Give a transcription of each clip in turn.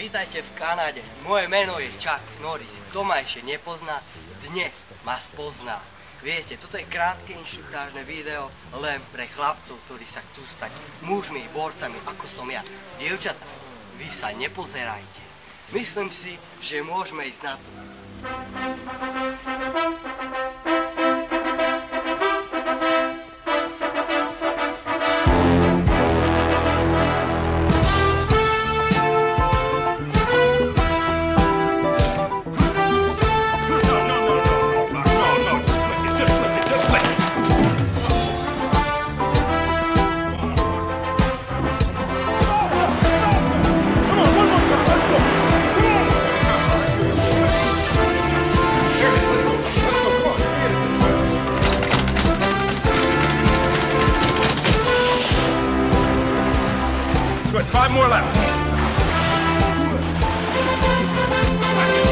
Vítajte v Kanade. Moje meno je Chuck Norris. Kto ma ešte nepozná, dnes ma spozná. Viete, toto je krátke inštruktážne video len pre chlapcov, ktorí sa chcú stať mužmi, borcami, ako som ja. Dievčatá, vy sa nepozerajte. Myslím si, že môžeme ísť na to. Good, 5 more left.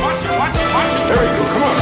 Watch it. There you go, come on.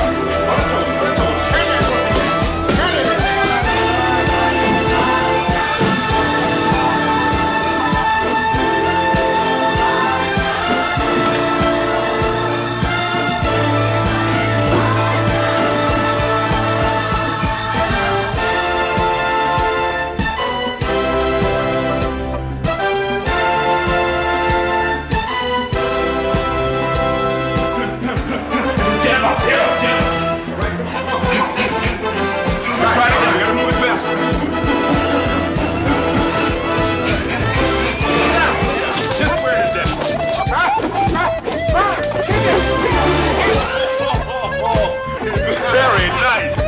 Very nice.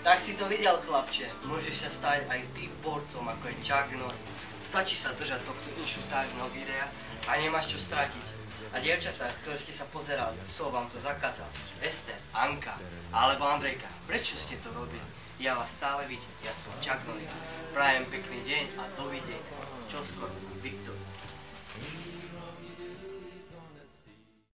Tak si to videl, chlapče. Môžeš sa stať aj ty borcom, ako je Chuck Norris. Stačí sa držať tohto inštruktážneho videa a nemáš čo stratiť. A dievčatá, ktoré ste sa pozerali, som vám to zakázal. Ester, Anka alebo Andrejka, prečo ste to robili? Ja vás stále vidím, ja som Chuck Norris. Prajem pekný deň a dovidenia. Čoskoro, Viktor.